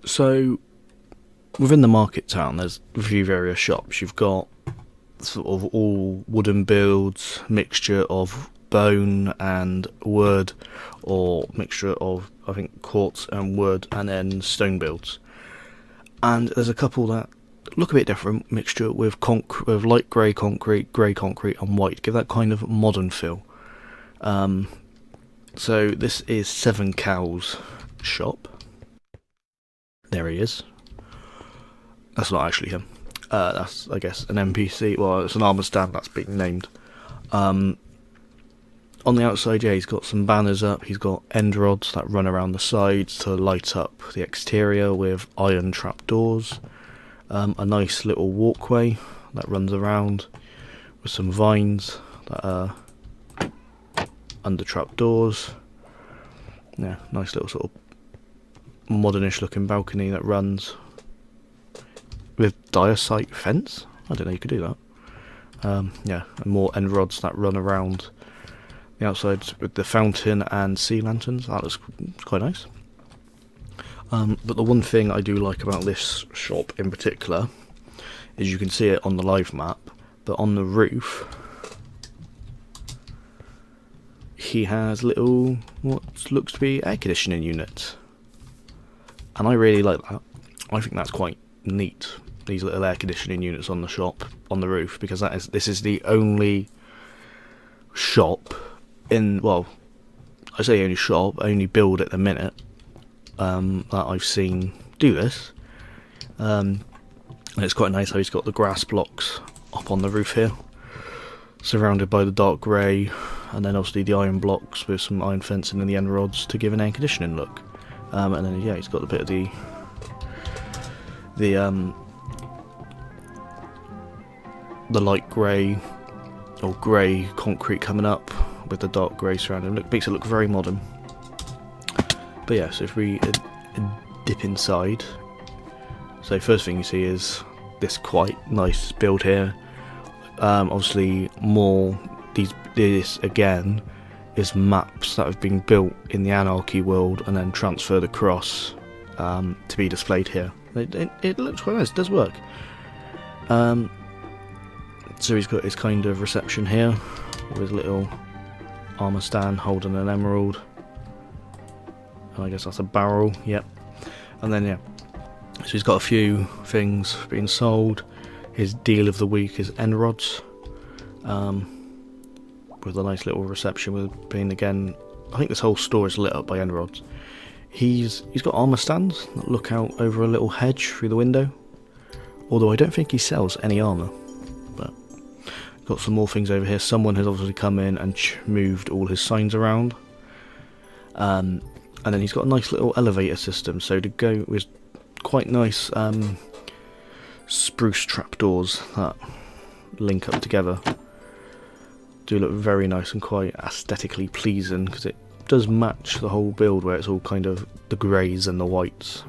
So, within the market town, there's a few various shops. You've got sort of all wooden builds, mixture of bone and wood, or mixture of, I think, quartz and wood, and then stone builds. And there's a couple that look a bit different, mixture with light grey concrete, and white, give that kind of modern feel. So this is Seven Cows shop. There he is. That's not actually him. That's, I guess, an NPC. Well, it's an armour stand that's being named. On the outside, yeah, he's got some banners up. He's got end rods that run around the sides to light up the exterior with iron trapdoors. A nice little walkway that runs around with some vines that are under trapdoors. Yeah, nice little sort of modernish looking balcony that runs with diorite fence. I didn't know you could do that. Yeah, and more end rods that run around the outside with the fountain and sea lanterns. That looks quite nice. But the one thing I do like about this shop in particular is you can see it on the live map, but on the roof he has little, what looks to be air conditioning units. And I really like that. I think that's quite neat, these little air conditioning units on the shop, on the roof, because this is the only shop in, well, I say only shop, only build at the minute, that I've seen do this. And it's quite nice how he's got the grass blocks up on the roof here, surrounded by the dark grey, and then obviously the iron blocks with some iron fencing and the end rods to give an air conditioning look. And then yeah, he's got a bit of the light grey or grey concrete coming up with the dark grey surrounding. Makes it look very modern. But yeah, so if we dip inside, so first thing you see is this quite nice build here. Obviously more this again is maps that have been built in the Anarchy world and then transferred across to be displayed here. It looks quite nice, it does work. So he's got his kind of reception here with his little armour stand holding an emerald. And I guess that's a barrel, yep. And then yeah, so he's got a few things being sold. His deal of the week is end rods. With a nice little reception with being, again, I think this whole store is lit up by end rods. He's got armour stands that look out over a little hedge through the window, although I don't think he sells any armour. But got some more things over here. Someone has obviously come in and moved all his signs around, and then he's got a nice little elevator system, so to go with quite nice spruce trapdoors that link up together. Do look very nice and quite aesthetically pleasing, because it does match the whole build where it's all kind of the greys and the whites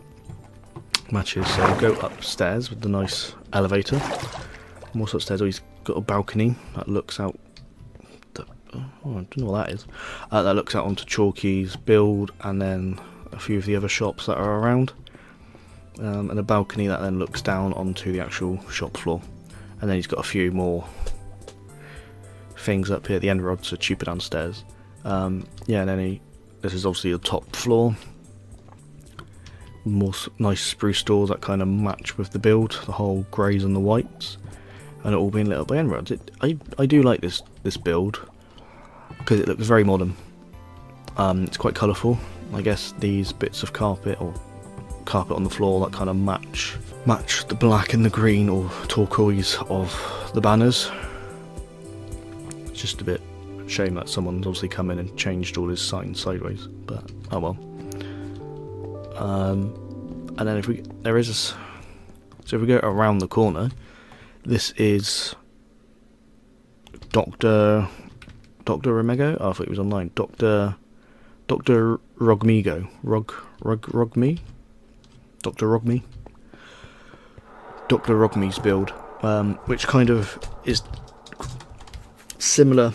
matches. So we'll go upstairs with the nice elevator. And also upstairs, he's got a balcony that looks out. I don't know what that is. That looks out onto Chalky's build and then a few of the other shops that are around. And a balcony that then looks down onto the actual shop floor. And then he's got a few more things up here. The end rods are cheaper downstairs. Yeah, and then this is obviously the top floor. More nice spruce doors that kind of match with the build, the whole greys and the whites, and it all being lit up by end rods. I do like this build because it looks very modern. It's quite colourful. I guess these bits of carpet or carpet on the floor that kind of match the black and the green or turquoise of the banners. It's just a bit shame that someone's obviously come in and changed all his signs sideways, but oh well. And then if we go around the corner, this is Doctor Romego. Oh, I thought he was online. Doctor Rogmigo. Rogmi. Doctor Rogmi. Dr. Rogmi's build, which kind of is similar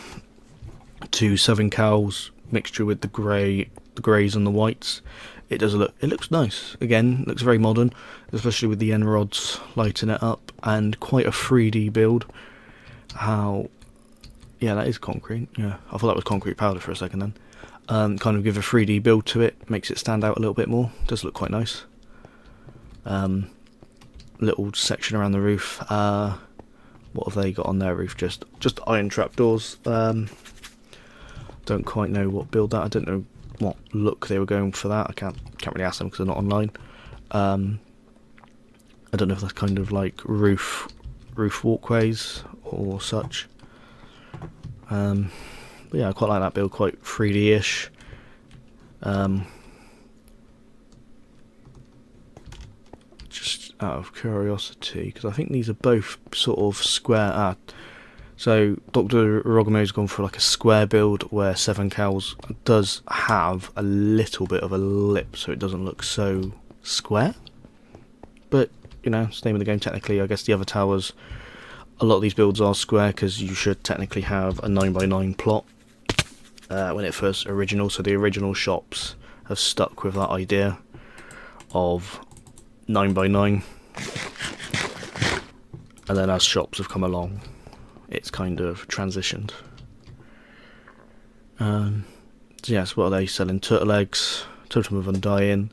to Seven Cows, mixture with the greys and the whites. it looks nice. Again, looks very modern, especially with the end rods lighting it up, and quite a 3D build. Yeah, that is concrete. Yeah, I thought that was concrete powder for a second then. Kind of give a 3D build to it, makes it stand out a little bit more. Does look quite nice. Little section around the roof. What have they got on their roof? Just iron trapdoors. Don't quite know what build that. I don't know what look they were going for that. I can't really ask them because they're not online. I don't know if that's kind of like roof walkways or such. But yeah, I quite like that build, quite 3D-ish. Just out of curiosity, because I think these are both sort of square. So DoctorRogmi's gone for like a square build, where Seven Cows does have a little bit of a lip, so it doesn't look so square. But you know, it's the name of the game. Technically, I guess the other towers, a lot of these builds are square because you should technically have a 9x9 plot when it first original. So the original shops have stuck with that idea of 9x9, and then as shops have come along, it's kind of transitioned. So yes, what are they selling? Turtle eggs, totem of undying.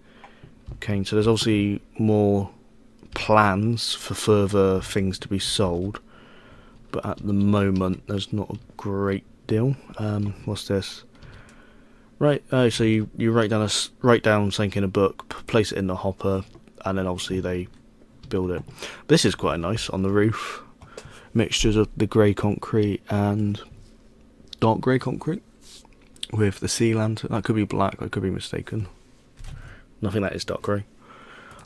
Okay, so there's obviously more plans for further things to be sold, but at the moment there's not a great deal. What's this? Right, so you write down something in a book, place it in the hopper, and then obviously they build it. This is quite nice on the roof. Mixtures of the grey concrete and dark grey concrete with the sea lantern. That could be black, I could be mistaken. I think that is dark grey.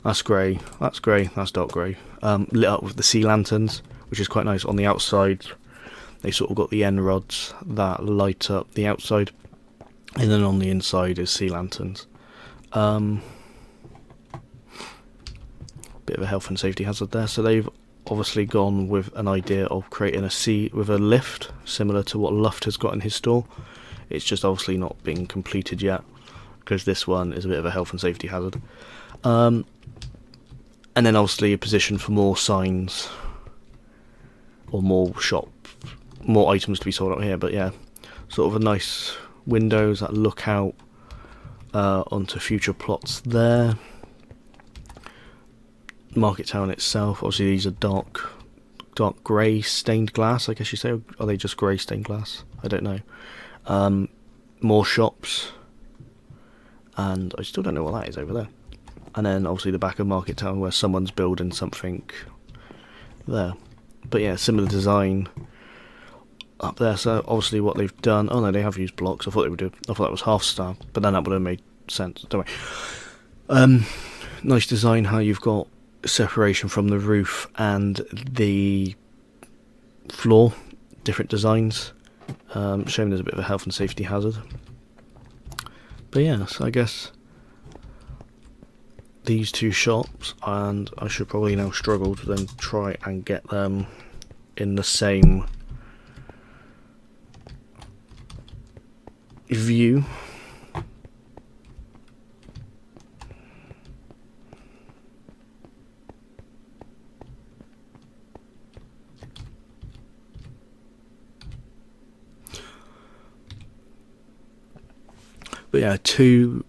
That's grey, that's dark grey. Lit up with the sea lanterns, which is quite nice. On the outside, they sort of got the end rods that light up the outside, and then on the inside is sea lanterns. Bit of a health and safety hazard there. So they've obviously gone with an idea of creating a sea with a lift, similar to what Luft has got in his store. It's just obviously not being completed yet, because this one is a bit of a health and safety hazard. And then obviously a position for more signs, or more items to be sold out here. But yeah, sort of a nice windows that look out onto future plots there. Market Town itself, obviously these are dark grey stained glass, I guess you say. Or are they just grey stained glass? I don't know. More shops, and I still don't know what that is over there. And then obviously the back of Market Town, where someone's building something there. But yeah, similar design up there. So obviously what they've done, oh no, they have used blocks. I thought that was half star, but then that would have made sense. Don't worry. Nice design how you've got separation from the roof and the floor, different designs. Showing there's a bit of a health and safety hazard. But yeah, so I guess these two shops, and I should probably now struggle to then try and get them in the same view. But yeah, two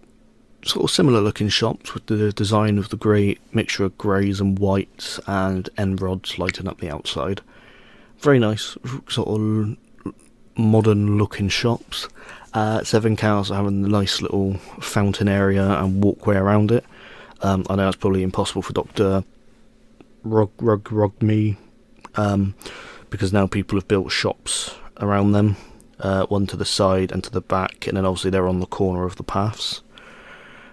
sort of similar looking shops with the design of the grey mixture of greys and whites and end rods lighting up the outside. Very nice, sort of modern looking shops. Seven Cows are having a nice little fountain area and walkway around it. I know it's probably impossible for DoctorRogmi, because now people have built shops around them. One to the side and to the back, and then obviously they're on the corner of the paths.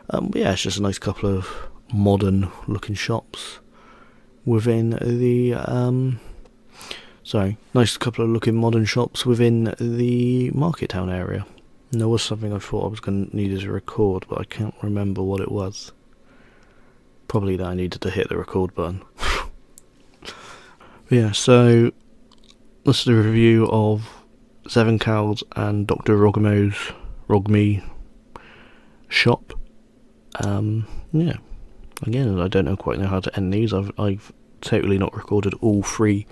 But yeah, it's just a nice couple of modern looking shops within the nice couple of looking modern shops within the Market Town area. And there was something I thought I was going to need to record, but I can't remember what it was. Probably that I needed to hit the record button. But yeah, so that's the review of Seven Cows and DoctorRogmi shop. Yeah. Again, I don't quite know how to end these. I've totally not recorded all 3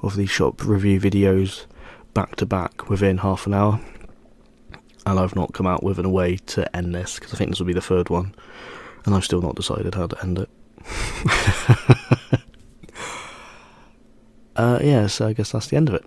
of these shop review videos back to back within half an hour, and I've not come out with a way to end this, because I think this will be the 3rd one, and I've still not decided how to end it. Yeah, so I guess that's the end of it.